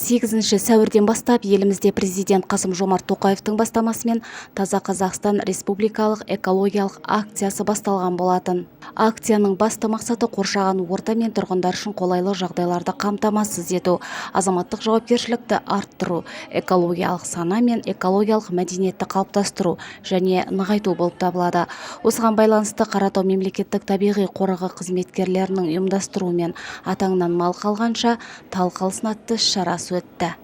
8 сәуірден бастап елімізде президент Қасым-Жомарт Тоқаевтың бастамасымен Таза Қазақстан республикалық экологиялық акциясы басталған болатын. Акцияның басты мақсаты қоршаған орта мен тұрғындар үшін қолайлы жағдайларды қамтамасыз ету, азаматтық жауапкершілікті арттыру, экологиялық сана мен экологиялық мәдениетті қалыптастыру және нығайту болып табылады. Осыған байланысты Қаратау мемлекеттік табиғи қорығы қызметкерлерінің ұйымдастыруымен атаңнан мал қалғанша талқылсын атты шарасы өтті.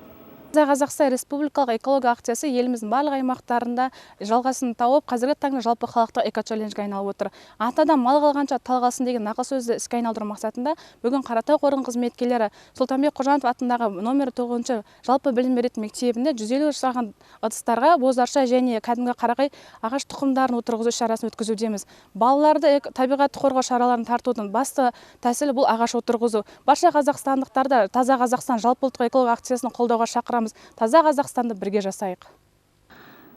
Таза Қазақстан республикалық экология акциясы еліміздің барлық аймақтарында жалғасын тауып, қазіргі таңда жалпы халықтық эко-челленджге айналып отыр. Атадан мал қалғанша талғасын деген нақыл сөзді іске айналдыру мақсатында бүгін Қаратау қорығының қызметкерлері Сұлтанбек Қожанов атындағы номер 9 жалпы білім беретін мектебінде 150 шақырым ыдыстарға бозарша және кәдімгі қарағай ағаш тұқымдарын отырғызу шарасын өткізудеміз. Балаларды табиғатты қорғау шараларын тартудың басты тәсілі бұл ағаш отырғызу. Барша қазақстандықтарды Таза Қазақстан жалпыұлттық экология акциясын қолдауға шақырамыз. Таза Қазақстанды бірге жасайық.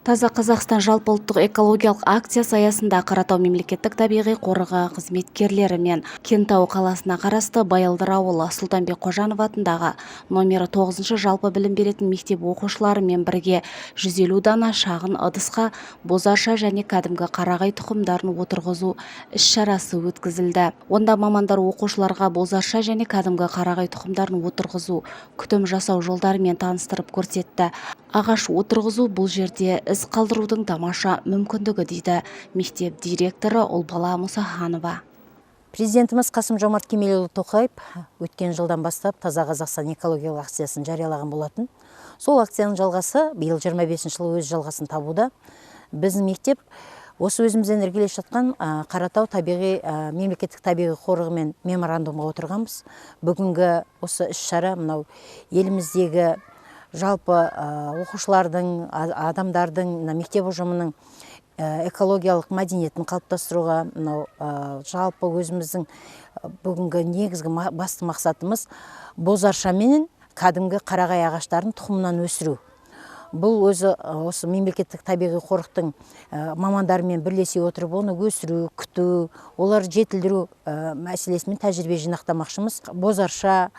Таза Қазақстан жалпыұлттық экологиялық акциясы аясында Қаратау мемлекеттік табиғи қорығы қызметкерлері мен Кентау қаласына қарасты Байылдыр ауылы Сұлтанбек Қожанов атындағы номері 9 жалпы білім беретін мектеп оқушыларымен бірге 150 дана шағын ыдысқа бозарша және кәдімгі қарағай тұқымдарын отырғызу іс-шарасы өткізілді. Онда мамандар оқушыларға бозарша және кәдімгі қарағай тұқымдарын отырғызу, күтім жасау жолдарымен таныстырып көрсетті. Ағаш отырғызу бұл жерде із қалдырудың тамаша мүмкіндігі дейді мектеп директоры Ұлбала Мұсаханова. Президентіміз Қасым-Жомарт Кемелұлы Тоқаев өткен жылдан бастап Таза Қазақстан экологиялық акциясын жариялаған болатын. Сол акцияның жалғасы биыл 25 жыл өз жалғасын табуда. Біздің мектеп осы өзімізден іргелес жатқан Қаратау мемлекеттік табиғи қорығымен меморандумға отырғанбыз. Бүгінгі осы іс-шара мынау еліміздегі жалпы оқушылардың, адамдардың, мектеп ұжымының экологиялық мәдениетін қалыптастыруға, жалпы өзіміздің бүгінгі негізгі басты мақсатымыз бозарша мен кәдімгі қарағай ағаштарын тұқымынан өсіру. Бұл өзі осы мемлекеттік табиғи қорықтың мамандарымен бірлесе отырып, оны өсіру, күту, оларды жетілдіру мәселесімен тәжірибе жинақтамақшымыз. Бозарша,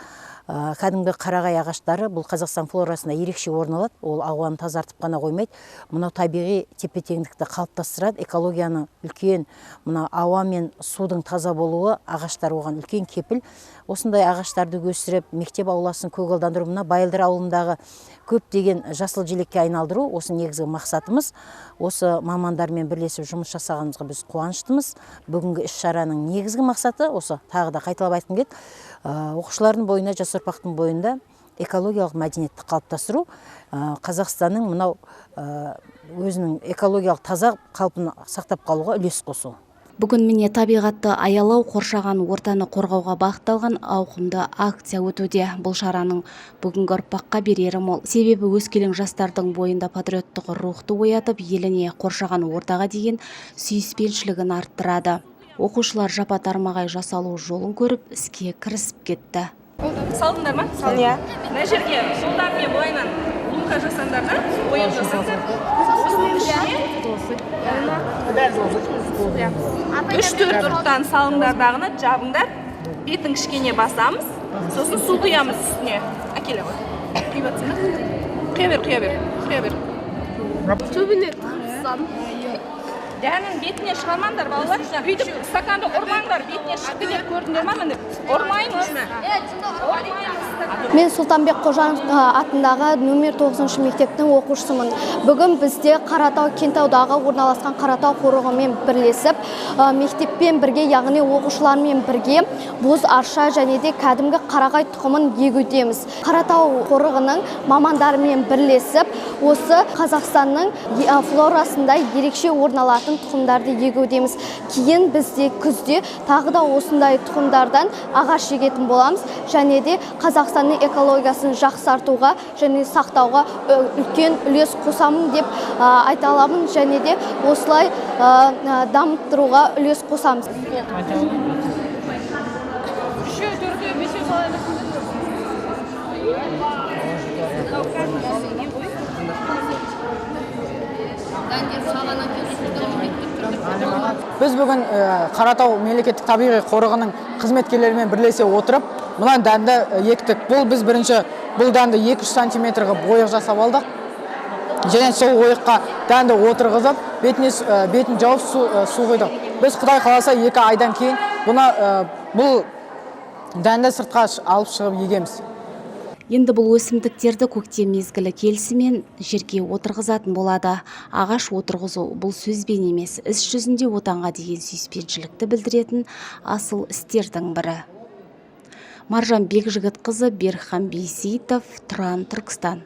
кәдімгі қарағай ағаштары бұл Қазақстан флорасында ерекше орын алады. Ол ауаны тазартып қана қоймайды, мынау табиғи тепе-теңдікті қалыптастырады. Экологияны үлкен, мына ауа мен судың таза болуы ағаштар оған үлкен кепіл. Осындай ағаштарды өсіріп, мектеп ауласын көгалдандыру, мына Байылдыр ауылындағы көптеген жасыл желекке айналдыру осы негізгі мақсатымыз. Осы мамандармен бірлесіп жұмыс жасағанымызға біз қуаныштымыз. Бүгінгі іс-шараның негізгі мақсаты осы, тағы да қайталап айтқым келеді, оқушылардың бойына, жас ұрпақтың бойында экологиялық мәдениетті қалыптастыру, Қазақстанның мынау өзінің экологиялық таза қалпын сақтап қалуға үлес қосу. Бүгін міне табиғатты аялау, қоршаған ортаны қорғауға бағытталған ауқымды акция өтуде. Бұл шараның бүгінгі ұрпаққа берері мол. Себебі өскелең жастардың бойында патриоттық рухты оятып, еліне, қоршаған ортаға деген сүйіспеншілігін арттырады. Оқушылар жапа-тармағай жасалу жолын көріп, іске кірісіп кетті. Салдыңдар ма? Иә. Мына жерге солдармен былайынан лунка жасаңдар да, ойын жасаңдар. 3-4 ұрттан салыңдар дағыны, жабыңдар, бетін кішкене басамыз, сосын су құямыз үстіне. Әкеле ғой. Құя бер. Төбіне тықсам. Дәнін бетіне шығармаңдар, балалар. Бүйтіп стаканды ұрмаңдар, бетіне шықты деп көрдіңдер ма міне? Ұрмаймыз. Мен Сұлтанбек Қожанов атындағы номер 9 мектептің оқушысымын. Бүгін бізде Қаратау Кентаудағы орналасқан Қаратау қорығымен бірлесіп, мектеппен бірге, яғни оқушылармен бірге боз арша және де кәдімгі қарағай тұқымын егудеміз. Қаратау қорығының мамандарымен бірлесіп, осы Қазақстанның флорасында ерекше орын алатын тұқымдарды егудеміз. Кейін бізде күзде тағы да осындай тұқымдардан ағаш егетін боламыз, және де Қазақстанның экологиясын жақсартуға және сақтауға үлкен үлес қосамын деп айта аламын, және де осылай дамыттыруға үлес қосамыз. Біз бүгін Қаратау мемлекеттік табиғи қорығының қызметкерлерімен бірлесе отырып, мына дәнді ектік. Бұл біз бірінші бұл дәнді 2-3 сантиметрге ойық жасап алдық. Және сол ойыққа дәнді отырғызып, бетін жауып су құйдық. Біз Құдай қаласа 2 айдан кейін бұл дәнді сыртқа алып шығып егеміз. Енді бұл өсімдіктерді көктем мезгілі келісімен жерге отырғызатын болады. Ағаш отырғызу бұл сөзбен емес, іс жүзінде отанға деген сүйіспеншілікті білдіретін асыл істердің бірі. Маржан Бекжігітқызы, Берхан Бейсеитов, Тұран, Түркістан.